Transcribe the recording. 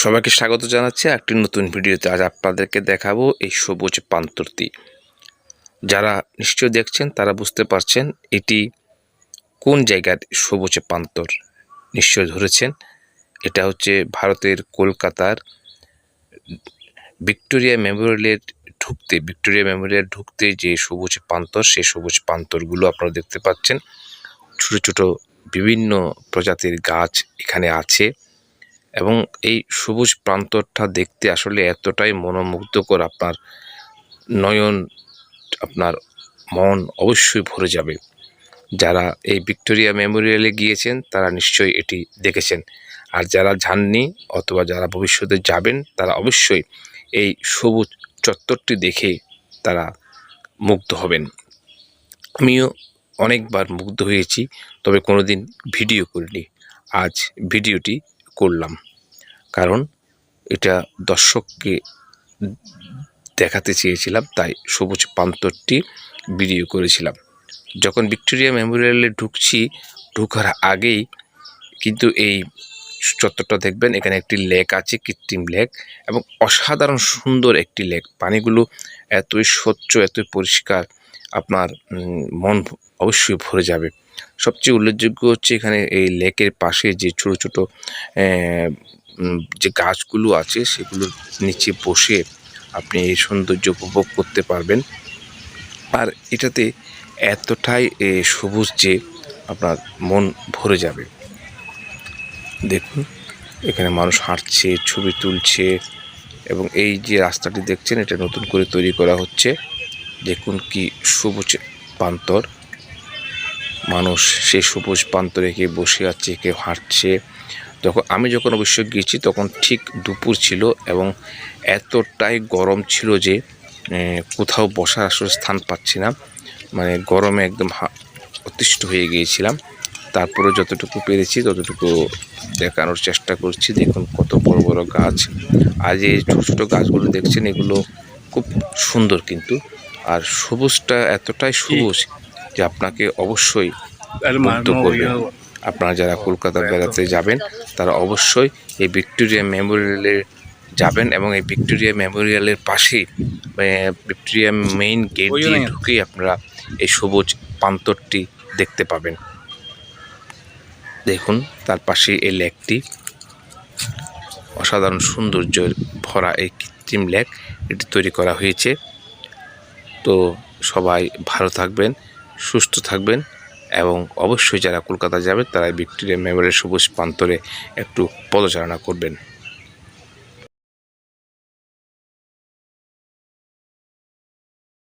সবাইকে স্বাগত জানাচ্ছি একটি নতুন ভিডিওতে। আজ আপনাদেরকে দেখাবো এই সবুজ প্রান্তরটি। যারা নিশ্চয় দেখছেন তারা বুঝতে পারছেন এটি কোন জায়গার সবুজ প্রান্তর। নিশ্চয় ধরেছেন, এটা হচ্ছে ভারতের কলকাতার ভিক্টোরিয়া মেমোরিয়াল ঢুকতে যে সবুজ প্রান্তর, সেই সবুজ প্রান্তরগুলো আপনারা দেখতে পাচ্ছেন। ছোট ছোট বিভিন্ন প্রজাতির গাছ এখানে আছে এবং এই সবুজ প্রান্তরটা দেখতে আসলে এতটাই মনোমুগ্ধকর, আপনার নয়ন, আপনার মন অবশ্যই ভরে যাবে। যারা এই ভিক্টোরিয়া মেমোরিয়ালে গিয়েছেন তারা নিশ্চয়ই এটি দেখেছেন, আর যারা যাননি অথবা যারা ভবিষ্যতে যাবেন তারা অবশ্যই এই সবুজ চত্বরটি দেখে তারা মুগ্ধ হবেন। আমিও অনেকবার মুগ্ধ হয়েছি, তবে কোনোদিন ভিডিও করিনি। আজ ভিডিওটি করলাম, কারণ এটা দর্শককে দেখাতে চেয়েছিলাম, তাই সবুজ প্রান্তরটি ভিডিও করেছিলাম। যখন ভিক্টোরিয়া মেমোরিয়ালে ঢোকার আগেই কিন্তু এই চত্বরটা দেখবেন। এখানে একটি লেক আছে, কৃত্রিম লেক, এবং অসাধারণ সুন্দর একটি লেক। পানিগুলো এতই স্বচ্ছ, এতই পরিষ্কার, আপনার মন অবশ্যই ভরে যাবে। সবচেয়ে উল্লেখযোগ্য হচ্ছে এখানে এই লেকের পাশে যে ছোট ছোট যে গাছগুলো আছে সেগুলোর নিচে বসে আপনি এই সৌন্দর্য উপভোগ করতে পারবেন। আর এটাতে এতটাই সবুজ যে আপনার মন ভরে যাবে। দেখুন, এখানে মানুষ হাঁটছে, ছবি তুলছে, এবং এই যে রাস্তাটি দেখছেন এটা নতুন করে তৈরি করা হচ্ছে। দেখুন কি সবুজ প্রান্তর, মানুষ সেই সবুজ প্রান্তরে কেউ বসে আছে, কেউ হাঁটছে। আমি যখন অবশ্য গিয়েছি তখন ঠিক দুপুর ছিল এবং এতটাই গরম ছিল যে কোথাও বসার আসলে স্থান পাচ্ছি না, মানে গরমে একদম অতিষ্ঠ হয়ে গিয়েছিলাম। তারপরে যতটুকু পেরেছি ততটুকু দেখানোর চেষ্টা করছি। দেখুন কত বড় বড় গাছ, আর এই ছোটো ছোটো গাছগুলো দেখছেন এগুলো খুব সুন্দর, কিন্তু আর সবুজটা এতটাই সবুজ যে আপনাকে অবশ্যই মুগ্ধ করবে। আপনারা যারা কলকাতা বেড়াতে যাবেন তারা অবশ্যই এই ভিক্টোরিয়া মেমোরিয়ালে যাবেন, এবং এই ভিক্টোরিয়া মেমোরিয়ালের পাশেই ভিক্টোরিয়া মেইন গেট দিয়ে ঢুকেই আপনারা এই সবুজ প্রান্তরটি দেখতে পাবেন। দেখুন তার পাশে এই লেকটি, অসাধারণ সৌন্দর্যের ভরা এই কৃত্রিম লেক এটি তৈরি করা হয়েছে। তো সবাই ভালো থাকবেন, সুস্থ থাকবেন, এবং অবশ্যই যারা কলকাতা যাবেন তারা ভিক্টোরিয়া মেমোরিয়াল সবুজ প্রান্তরে একটু পদচারণা করবেন।